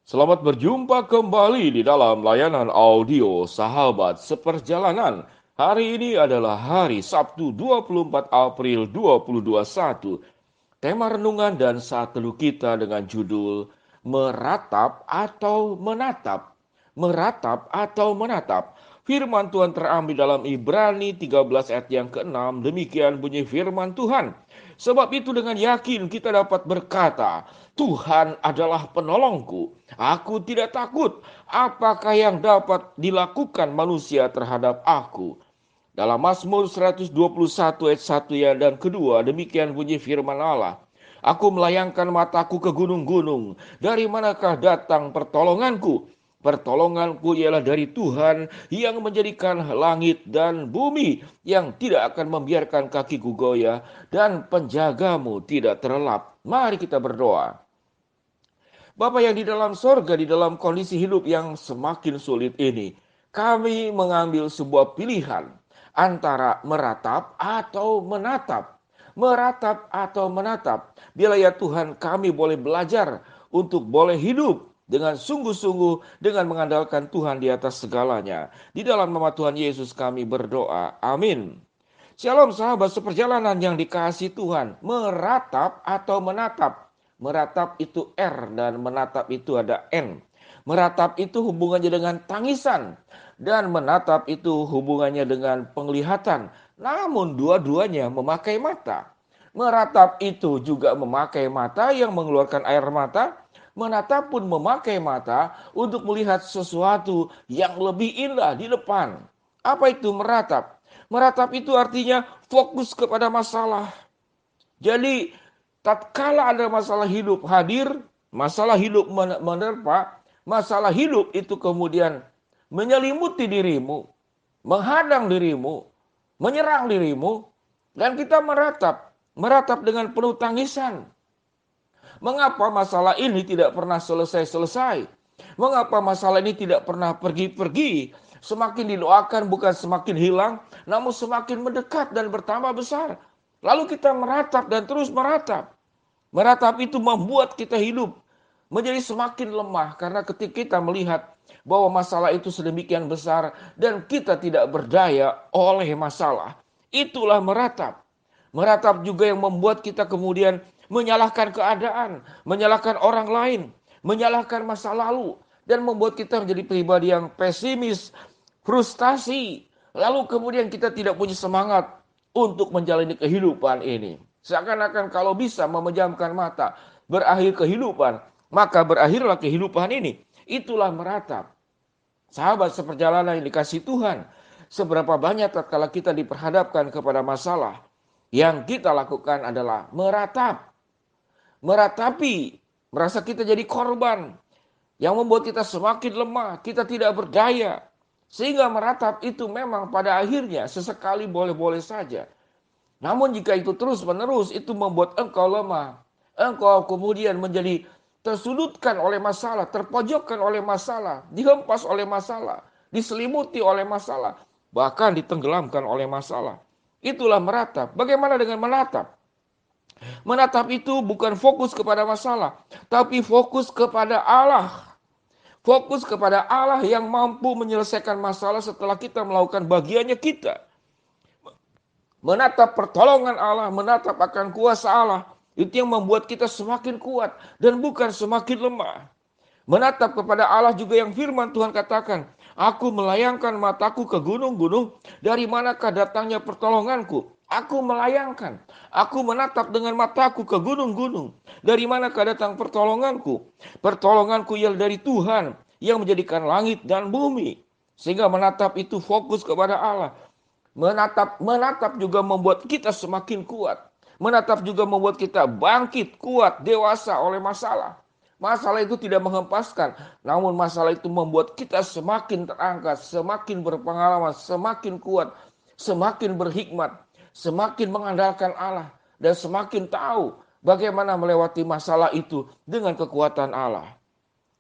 Selamat berjumpa kembali di dalam layanan audio Sahabat Seperjalanan. Hari ini adalah hari Sabtu 24 April 2021. Tema renungan dan saat teduh kita dengan judul Meratap atau Menatap. Meratap atau menatap. Firman Tuhan terambil dalam Ibrani 13 ayat yang ke-6. Demikian bunyi firman Tuhan. Sebab itu dengan yakin kita dapat berkata, Tuhan adalah penolongku. Aku tidak takut. Apakah yang dapat dilakukan manusia terhadap aku? Dalam Mazmur 121 ayat 1 ya dan kedua, demikian bunyi firman Allah. Aku melayangkan mataku ke gunung-gunung. Dari manakah datang pertolonganku? Pertolonganku ialah dari Tuhan yang menjadikan langit dan bumi, yang tidak akan membiarkan kakiku goyah, dan penjagamu tidak terlelap. Mari kita berdoa. Bapa yang di dalam sorga, di dalam kondisi hidup yang semakin sulit ini, kami mengambil sebuah pilihan antara meratap atau menatap. Meratap atau menatap. Biarlah ya Tuhan kami boleh belajar untuk boleh hidup dengan sungguh-sungguh dengan mengandalkan Tuhan di atas segalanya. Di dalam nama Tuhan Yesus kami berdoa. Amin. Shalom sahabat seperjalanan yang dikasihi Tuhan. Meratap atau menatap. Meratap itu R dan menatap itu ada N. Meratap itu hubungannya dengan tangisan. Dan menatap itu hubungannya dengan penglihatan. Namun dua-duanya memakai mata. Meratap itu juga memakai mata yang mengeluarkan air mata. Menatap pun memakai mata untuk melihat sesuatu yang lebih indah di depan. Apa itu meratap? Meratap itu artinya fokus kepada masalah. Jadi tatkala ada masalah hidup hadir, masalah hidup menerpa, masalah hidup itu kemudian menyelimuti dirimu, menghadang dirimu, menyerang dirimu, dan kita meratap dengan penuh tangisan. Mengapa masalah ini tidak pernah selesai-selesai? Mengapa masalah ini tidak pernah pergi-pergi? Semakin didoakan bukan semakin hilang, namun semakin mendekat dan bertambah besar. Lalu kita meratap dan terus meratap. Meratap itu membuat kita hidup menjadi semakin lemah karena ketika kita melihat bahwa masalah itu sedemikian besar dan kita tidak berdaya oleh masalah. Itulah meratap. Meratap juga yang membuat kita kemudian menyalahkan keadaan, menyalahkan orang lain, menyalahkan masa lalu, dan membuat kita menjadi pribadi yang pesimis, frustasi. Lalu kemudian kita tidak punya semangat untuk menjalani kehidupan ini. Seakan-akan kalau bisa memejamkan mata, berakhir kehidupan, maka berakhirlah kehidupan ini. Itulah meratap. Sahabat seperjalanan yang dikasih Tuhan, seberapa banyak tatkala kita diperhadapkan kepada masalah, yang kita lakukan adalah meratap. Meratapi, merasa kita jadi korban, yang membuat kita semakin lemah, kita tidak berdaya. Sehingga meratap itu memang pada akhirnya sesekali boleh-boleh saja. Namun jika itu terus-menerus, itu membuat engkau lemah. Engkau kemudian menjadi tersudutkan oleh masalah, terpojokkan oleh masalah, dihempas oleh masalah, diselimuti oleh masalah, bahkan ditenggelamkan oleh masalah. Itulah meratap. Bagaimana dengan menatap? Menatap itu bukan fokus kepada masalah, tapi fokus kepada Allah. Fokus kepada Allah yang mampu menyelesaikan masalah setelah kita melakukan bagiannya kita. Menatap pertolongan Allah, menatap akan kuasa Allah. Itu yang membuat kita semakin kuat dan bukan semakin lemah. Menatap kepada Allah juga yang firman Tuhan katakan, aku melayangkan mataku ke gunung-gunung, dari manakah datangnya pertolonganku? Aku melayangkan, aku menatap dengan mataku ke gunung-gunung, dari manakah datang pertolonganku? Pertolonganku ialah dari Tuhan yang menjadikan langit dan bumi. Sehingga menatap itu fokus kepada Allah. Menatap juga membuat kita semakin kuat. Menatap juga membuat kita bangkit, kuat, dewasa oleh masalah. Masalah itu tidak menghempaskan, namun masalah itu membuat kita semakin terangkat, semakin berpengalaman, semakin kuat, semakin berhikmat, semakin mengandalkan Allah, dan semakin tahu bagaimana melewati masalah itu dengan kekuatan Allah.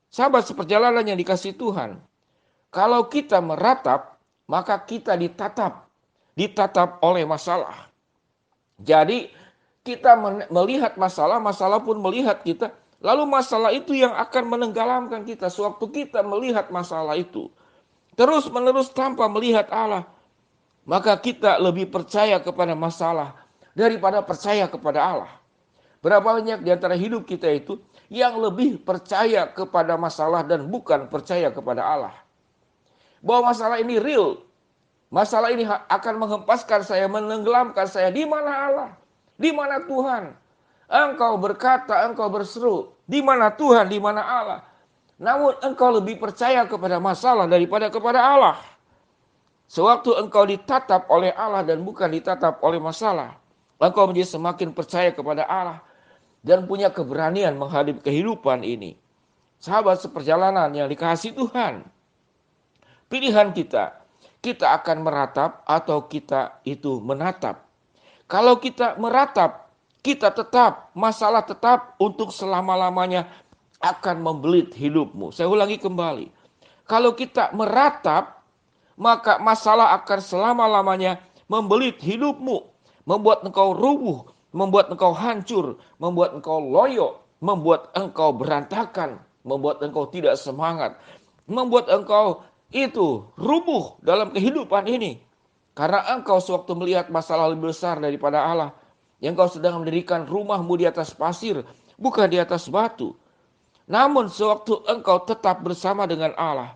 Sahabat seperjalanan yang dikasih Tuhan, kalau kita meratap, maka kita ditatap oleh masalah. Jadi kita melihat masalah, masalah pun melihat kita. Lalu masalah itu yang akan menenggelamkan kita sewaktu kita melihat masalah itu. Terus menerus tanpa melihat Allah. Maka kita lebih percaya kepada masalah daripada percaya kepada Allah. Berapa banyak di antara hidup kita itu yang lebih percaya kepada masalah dan bukan percaya kepada Allah. Bahwa masalah ini real. Masalah ini akan menghempaskan saya, menenggelamkan saya. Di mana Allah? Di mana Tuhan? Engkau berkata, engkau berseru. Di mana Tuhan? Di mana Allah? Namun engkau lebih percaya kepada masalah daripada kepada Allah. Sewaktu engkau ditatap oleh Allah dan bukan ditatap oleh masalah, engkau menjadi semakin percaya kepada Allah dan punya keberanian menghadapi kehidupan ini. Sahabat seperjalanan yang dikasihi Tuhan, pilihan kita akan meratap atau kita itu menatap. Kalau kita meratap, kita tetap, masalah tetap untuk selama-lamanya akan membelit hidupmu. Saya ulangi kembali. Kalau kita meratap, maka masalah akan selama-lamanya membelit hidupmu. Membuat engkau rubuh, membuat engkau hancur, membuat engkau loyo, membuat engkau berantakan, membuat engkau tidak semangat, membuat engkau itu rubuh dalam kehidupan ini. Karena engkau sewaktu melihat masalah lebih besar daripada Allah, yang engkau sedang mendirikan rumahmu di atas pasir, bukan di atas batu. Namun sewaktu engkau tetap bersama dengan Allah,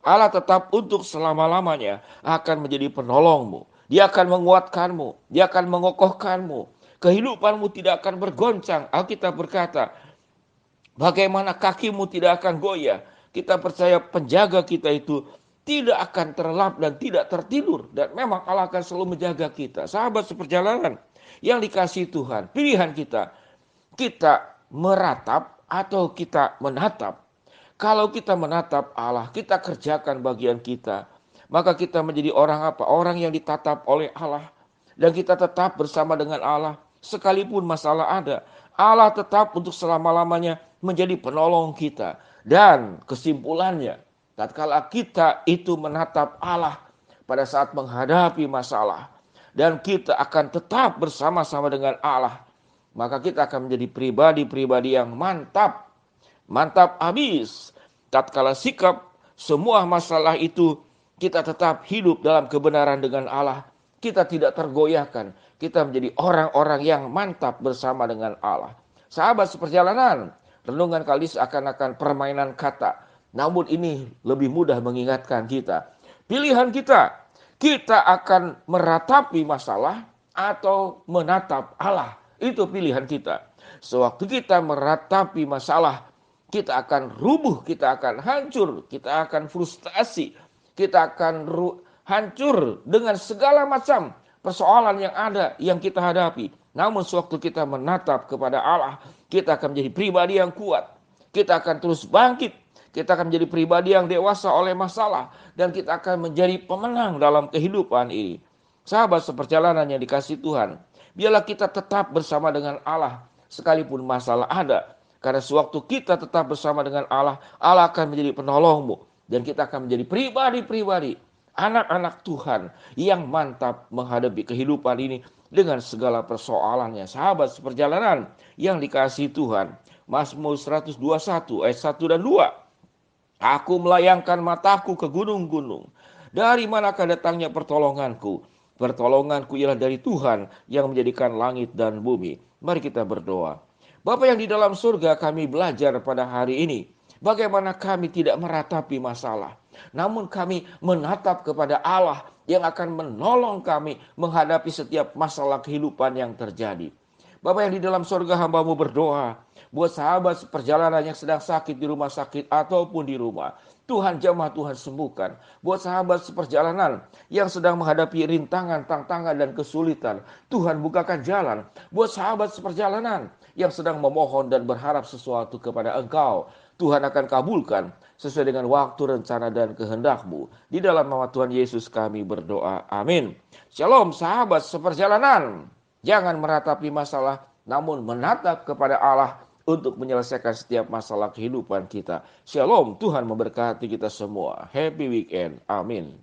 Allah tetap untuk selama-lamanya akan menjadi penolongmu. Dia akan menguatkanmu, dia akan mengokohkanmu. Kehidupanmu tidak akan bergoncang. Alkitab berkata, bagaimana kakimu tidak akan goyah. Kita percaya penjaga kita itu tidak akan terlelap dan tidak tertidur. Dan memang Allah akan selalu menjaga kita. Sahabat seperjalanan yang dikasihi Tuhan, pilihan kita meratap atau kita menatap. Kalau kita menatap Allah, kita kerjakan bagian kita, maka kita menjadi orang apa? Orang yang ditatap oleh Allah. Dan kita tetap bersama dengan Allah. Sekalipun masalah ada, Allah tetap untuk selama-lamanya menjadi penolong kita. Dan kesimpulannya, tatkala kita itu menatap Allah pada saat menghadapi masalah, dan kita akan tetap bersama-sama dengan Allah, maka kita akan menjadi pribadi-pribadi yang mantap habis. Tatkala sikap semua masalah itu, kita tetap hidup dalam kebenaran dengan Allah. Kita tidak tergoyahkan. Kita menjadi orang-orang yang mantap bersama dengan Allah. Sahabat seperjalanan, renungan kali seakan-akan permainan kata. Namun ini lebih mudah mengingatkan kita. Pilihan kita akan meratapi masalah atau menatap Allah. Itu pilihan kita. Sewaktu kita meratapi masalah, kita akan rubuh, kita akan hancur, kita akan frustasi, kita akan hancur dengan segala macam persoalan yang ada, yang kita hadapi. Namun sewaktu kita menatap kepada Allah, kita akan menjadi pribadi yang kuat. Kita akan terus bangkit, kita akan menjadi pribadi yang dewasa oleh masalah, dan kita akan menjadi pemenang dalam kehidupan ini. Sahabat seperjalanan yang dikasihi Tuhan, biarlah kita tetap bersama dengan Allah sekalipun masalah ada. Karena sewaktu kita tetap bersama dengan Allah, Allah akan menjadi penolongmu. Dan kita akan menjadi pribadi-pribadi, anak-anak Tuhan yang mantap menghadapi kehidupan ini dengan segala persoalannya. Sahabat seperjalanan yang dikasihi Tuhan, Mazmur 121 ayat 1 dan 2. Aku melayangkan mataku ke gunung-gunung. Dari manakah datangnya pertolonganku? Pertolonganku ialah dari Tuhan yang menjadikan langit dan bumi. Mari kita berdoa. Bapa yang di dalam surga, kami belajar pada hari ini bagaimana kami tidak meratapi masalah, namun kami menatap kepada Allah yang akan menolong kami menghadapi setiap masalah kehidupan yang terjadi. Bapa yang di dalam surga, hamba-Mu berdoa buat sahabat seperjalanan yang sedang sakit di rumah sakit ataupun di rumah. Tuhan jamah, Tuhan sembuhkan. Buat sahabat seperjalanan yang sedang menghadapi rintangan, tantangan dan kesulitan, Tuhan bukakan jalan. Buat sahabat seperjalanan yang sedang memohon dan berharap sesuatu kepada Engkau, Tuhan akan kabulkan sesuai dengan waktu, rencana dan kehendak-Mu. Di dalam nama Tuhan Yesus kami berdoa. Amin. Shalom sahabat seperjalanan. Jangan meratapi masalah, namun menatap kepada Allah untuk menyelesaikan setiap masalah kehidupan kita. Shalom, Tuhan memberkati kita semua. Happy weekend. Amin.